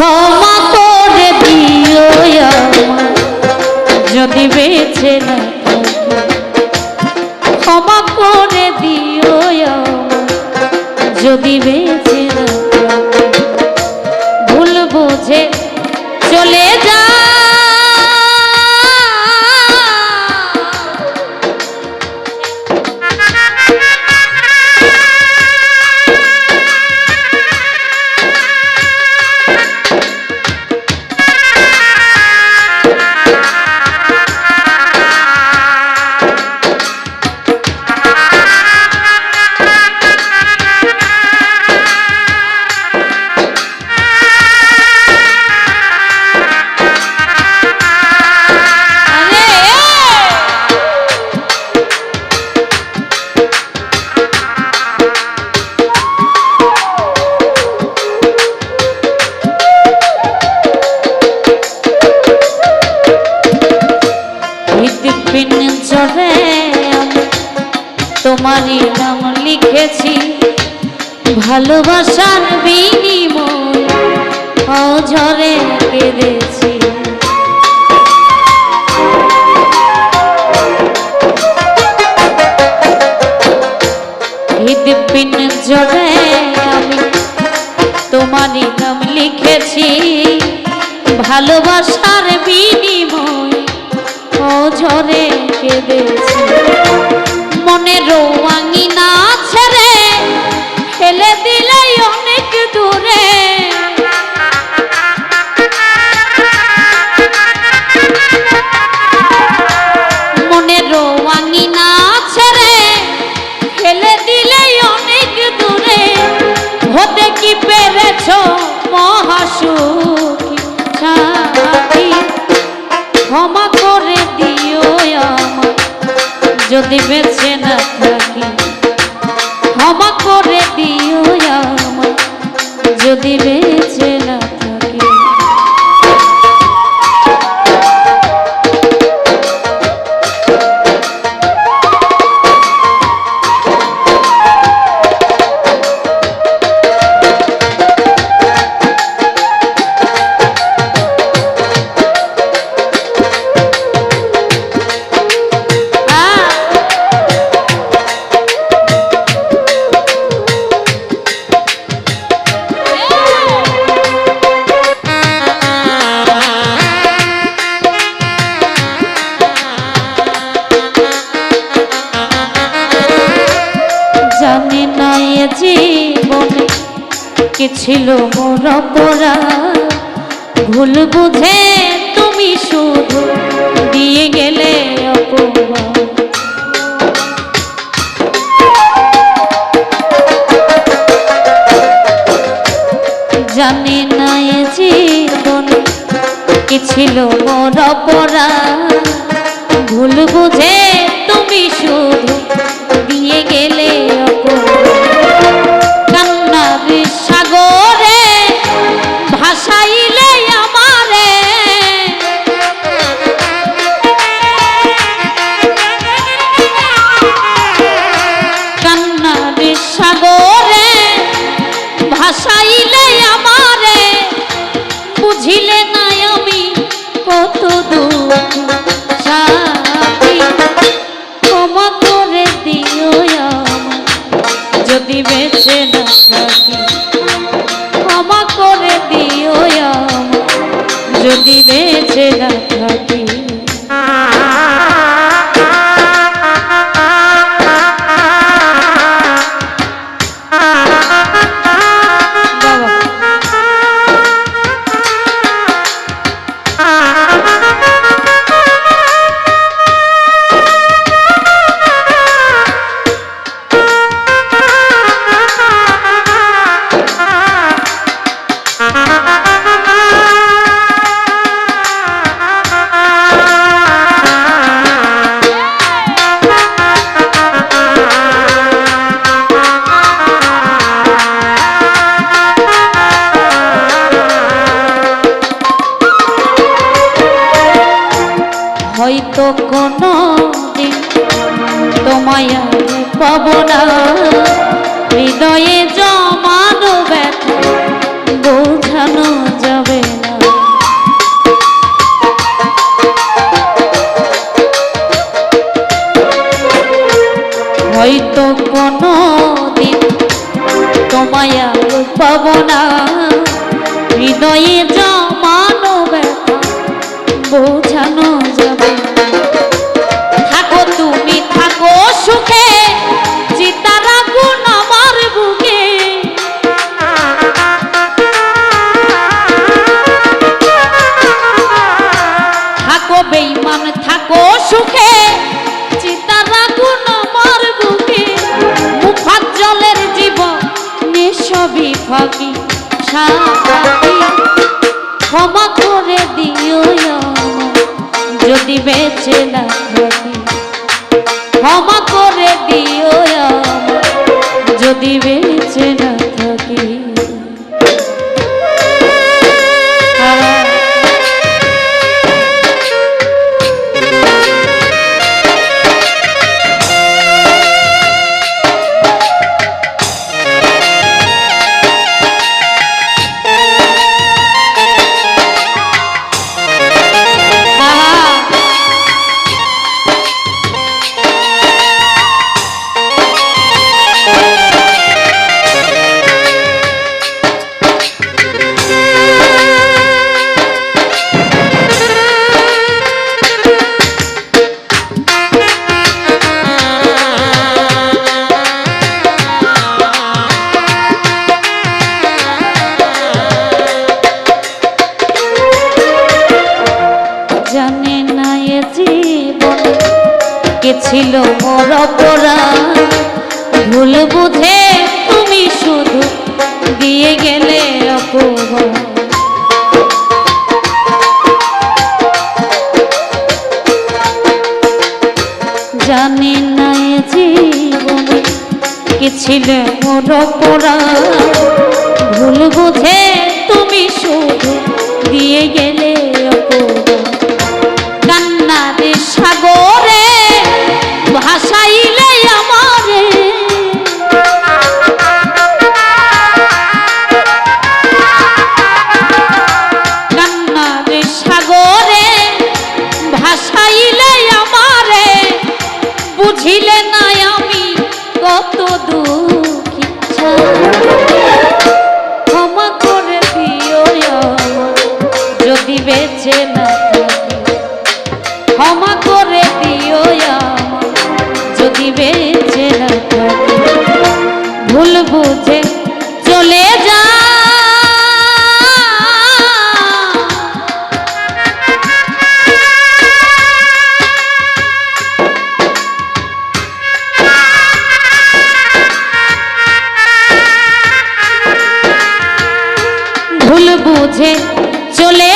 ক্ষমা করে দিও আমায় যদি বেঁচে না ক্ষমা করে দিও আমায় যদি বেঁচে না ভুল বুঝে চলে যা তোমারই নাম লিখেছি ভালোবাসার বিনিময় অঝরে কেঁদেছি হৃদপিন জড়ে আমি তোমারই নাম লিখেছি ভালোবাসার বিনিময় অঝরে কেঁদেছি মনের আঙিনা ছেড়ে ফেলে দিলে অনেক দূরে মনের আঙিনা ছেড়ে ফেলে দিলে অনেক দূরে হতে কি পেরেছ মহাসুখী সাথী ক্ষমা করে দিও আমায় যদি বেঁচে না থাকি ক্ষমা করে দিও আমায় যদি বেঁচে না থাকি জানি না এ জীবনে কি ছিল মোর অপরাধ ভুল বুঝে তুমি শুধু দিয়ে গেলে অপমান জানি না এ জীবনে কি ছিল মোর অপরাধ ভুল বুঝে তুমি শুধু দিয়ে গেলে কান্নার সাগরে ভাসাইলে আমারে কান্নার সাগরে ভাসাইলে আমারে বুঝিলে না আমি কত দুঃখ সাথী ক্ষমা করে দিও আমায় যদি বেঁচে না থাকি ক্ষমা করে দিও আমায় যদি বেঁচে না থাকি হয়তো কোনো দিন তোমায় পাবো না, হৃদয়ে জমানো ব্যথা বোঝানো যাবে হৃদয়ে জমানো ব্যথা বোঝানো যাবে। থাকো তুমি থাকো সুখে, চিতার আগুন আমার বুকে। থাকো বেঈমান থাকো সুখে, চিতার আগুন আমার বুকে। মুফাজ্জলের জীবনে সবই ফাঁকি সাথী। ক্ষমা করে দিও আমায় যদি বেঁচে না থাকি। ক্ষমা করে দিও আমায় যদি বেঁচে না থাকি। ছিল মোর অপরাধ, ভুল বুঝে তুমি শুধু দিয়ে গেলে অপবাদ। জানি না এ জীবনে কি ছিল মোর অপরাধ, ভুল বুঝে তুমি শুধু দিয়ে গেলে অপবাদ। কান্নার সাগরে ভাসাইলে আমারে, কান্নার সাগরে ভাসাইলে আমারে। বুঝিলে না আমি কত দুঃখী, ক্ষমা করে দিও যদি বেঁচে না থাকি। ক্ষমা করে দিও যদি বেঁচে না থাকি। ভুল বুঝে চলে যা, ভুল বুঝে চলে